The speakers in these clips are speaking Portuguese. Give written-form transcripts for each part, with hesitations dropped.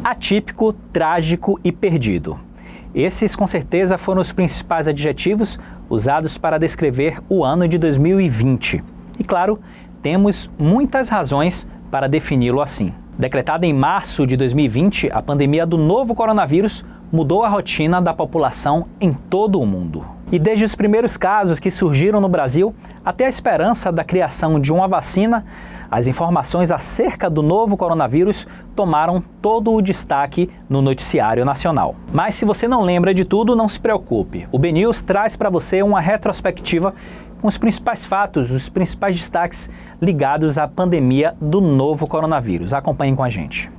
Atípico, trágico e perdido. Esses, com certeza, foram os principais adjetivos usados para descrever o ano de 2020. E, claro, temos muitas razões para defini-lo assim. Decretada em março de 2020, a pandemia do novo coronavírus mudou a rotina da população em todo o mundo. E desde os primeiros casos que surgiram no Brasil, até a esperança da criação de uma vacina, as informações acerca do novo coronavírus tomaram todo o destaque no noticiário nacional. Mas se você não lembra de tudo, não se preocupe. O BNews traz para você uma retrospectiva com os principais fatos, os principais destaques ligados à pandemia do novo coronavírus. Acompanhem com a gente.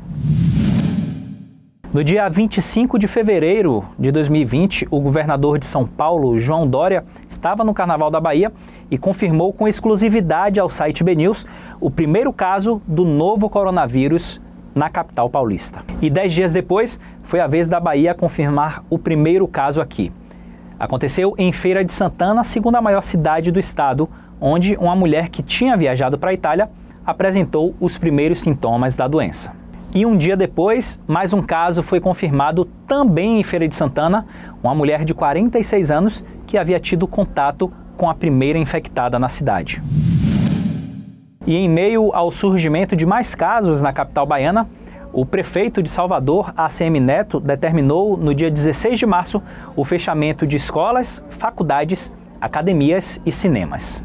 No dia 25 de fevereiro de 2020, o governador de São Paulo, João Dória, estava no Carnaval da Bahia e confirmou com exclusividade ao site BNews o primeiro caso do novo coronavírus na capital paulista. E 10 dias depois, foi a vez da Bahia confirmar o primeiro caso aqui. Aconteceu em Feira de Santana, a segunda maior cidade do estado, onde uma mulher que tinha viajado para a Itália apresentou os primeiros sintomas da doença. E um dia depois, mais um caso foi confirmado também em Feira de Santana, uma mulher de 46 anos que havia tido contato com a primeira infectada na cidade. E em meio ao surgimento de mais casos na capital baiana, o prefeito de Salvador, ACM Neto, determinou no dia 16 de março o fechamento de escolas, faculdades, academias e cinemas.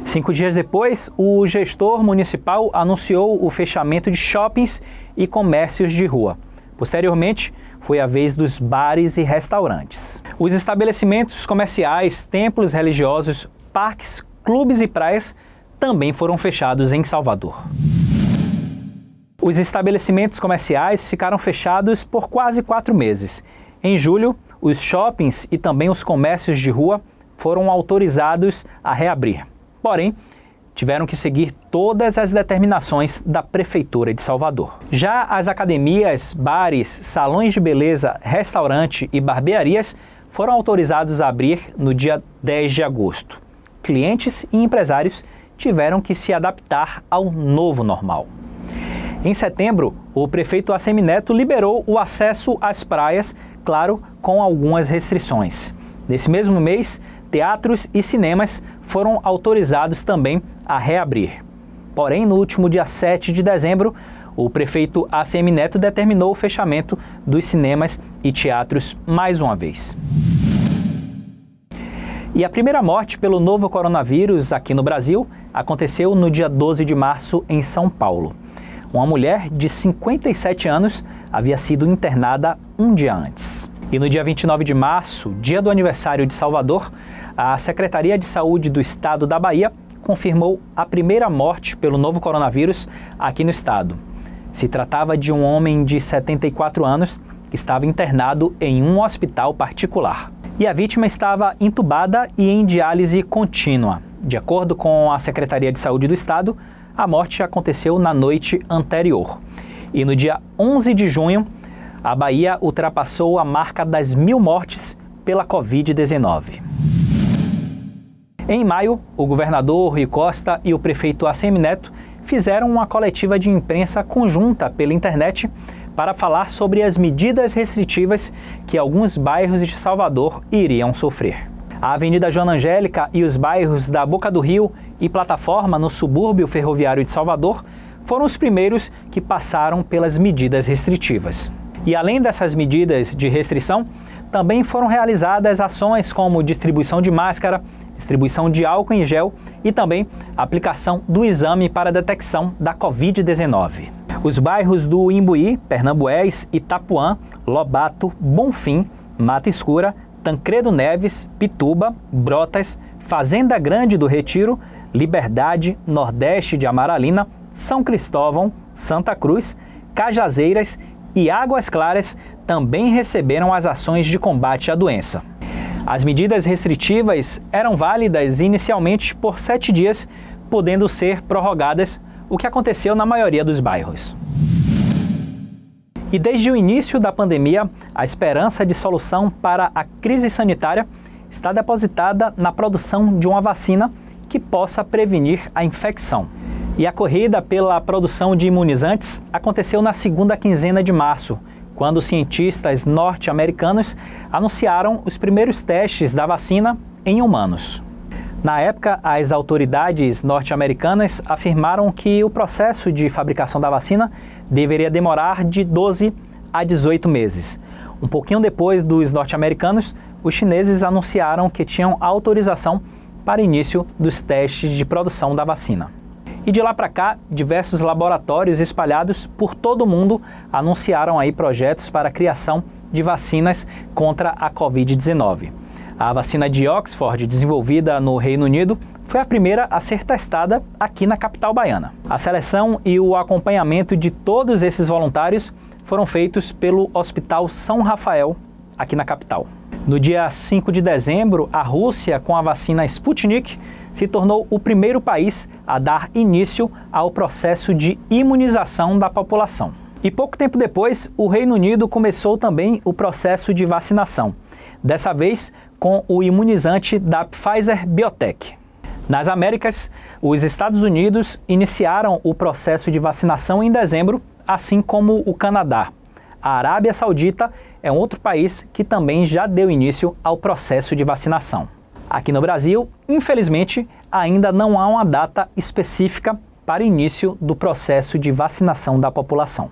5 dias depois, o gestor municipal anunciou o fechamento de shoppings e comércios de rua. Posteriormente, foi a vez dos bares e restaurantes. Os estabelecimentos comerciais, templos religiosos, parques, clubes e praias também foram fechados em Salvador. Os estabelecimentos comerciais ficaram fechados por quase 4 meses. Em julho, os shoppings e também os comércios de rua foram autorizados a reabrir. Porém, tiveram que seguir todas as determinações da Prefeitura de Salvador. Já as academias, bares, salões de beleza, restaurante e barbearias foram autorizados a abrir no dia 10 de agosto. Clientes e empresários tiveram que se adaptar ao novo normal. Em setembro, o prefeito ACM Neto liberou o acesso às praias, claro, com algumas restrições. Nesse mesmo mês, teatros e cinemas foram autorizados também a reabrir. Porém, no último dia 7 de dezembro, o prefeito ACM Neto determinou o fechamento dos cinemas e teatros mais uma vez. E a primeira morte pelo novo coronavírus aqui no Brasil aconteceu no dia 12 de março em São Paulo. Uma mulher de 57 anos havia sido internada um dia antes. E no dia 29 de março, dia do aniversário de Salvador, a Secretaria de Saúde do Estado da Bahia confirmou a primeira morte pelo novo coronavírus aqui no estado. Se tratava de um homem de 74 anos que estava internado em um hospital particular. E a vítima estava entubada e em diálise contínua. De acordo com a Secretaria de Saúde do Estado, a morte aconteceu na noite anterior. E no dia 11 de junho, a Bahia ultrapassou a marca das 1.000 mortes pela Covid-19. Em maio, o governador Rui Costa e o prefeito ACM Neto fizeram uma coletiva de imprensa conjunta pela internet para falar sobre as medidas restritivas que alguns bairros de Salvador iriam sofrer. A Avenida Joana Angélica e os bairros da Boca do Rio e Plataforma, no subúrbio ferroviário de Salvador, foram os primeiros que passaram pelas medidas restritivas. E além dessas medidas de restrição, também foram realizadas ações como distribuição de máscara, distribuição de álcool em gel e também aplicação do exame para detecção da Covid-19. Os bairros do Imbuí, Pernambués, Itapuã, Lobato, Bonfim, Mata Escura, Tancredo Neves, Pituba, Brotas, Fazenda Grande do Retiro, Liberdade, Nordeste de Amaralina, São Cristóvão, Santa Cruz, Cajazeiras e Águas Claras também receberam as ações de combate à doença. As medidas restritivas eram válidas inicialmente por 7 dias, podendo ser prorrogadas, o que aconteceu na maioria dos bairros. E desde o início da pandemia, a esperança de solução para a crise sanitária está depositada na produção de uma vacina que possa prevenir a infecção. E a corrida pela produção de imunizantes aconteceu na segunda quinzena de março, quando cientistas norte-americanos anunciaram os primeiros testes da vacina em humanos. Na época, as autoridades norte-americanas afirmaram que o processo de fabricação da vacina deveria demorar de 12 a 18 meses. Um pouquinho depois dos norte-americanos, os chineses anunciaram que tinham autorização para início dos testes de produção da vacina. E de lá para cá, diversos laboratórios espalhados por todo o mundo anunciaram aí projetos para a criação de vacinas contra a Covid-19. A vacina de Oxford, desenvolvida no Reino Unido, foi a primeira a ser testada aqui na capital baiana. A seleção e o acompanhamento de todos esses voluntários foram feitos pelo Hospital São Rafael, aqui na capital. No dia 5 de dezembro, a Rússia, com a vacina Sputnik, se tornou o primeiro país a dar início ao processo de imunização da população. E pouco tempo depois, o Reino Unido começou também o processo de vacinação, dessa vez com o imunizante da Pfizer Biotech. Nas Américas, os Estados Unidos iniciaram o processo de vacinação em dezembro, assim como o Canadá. A Arábia Saudita é um outro país que também já deu início ao processo de vacinação. Aqui no Brasil, infelizmente, ainda não há uma data específica para início do processo de vacinação da população.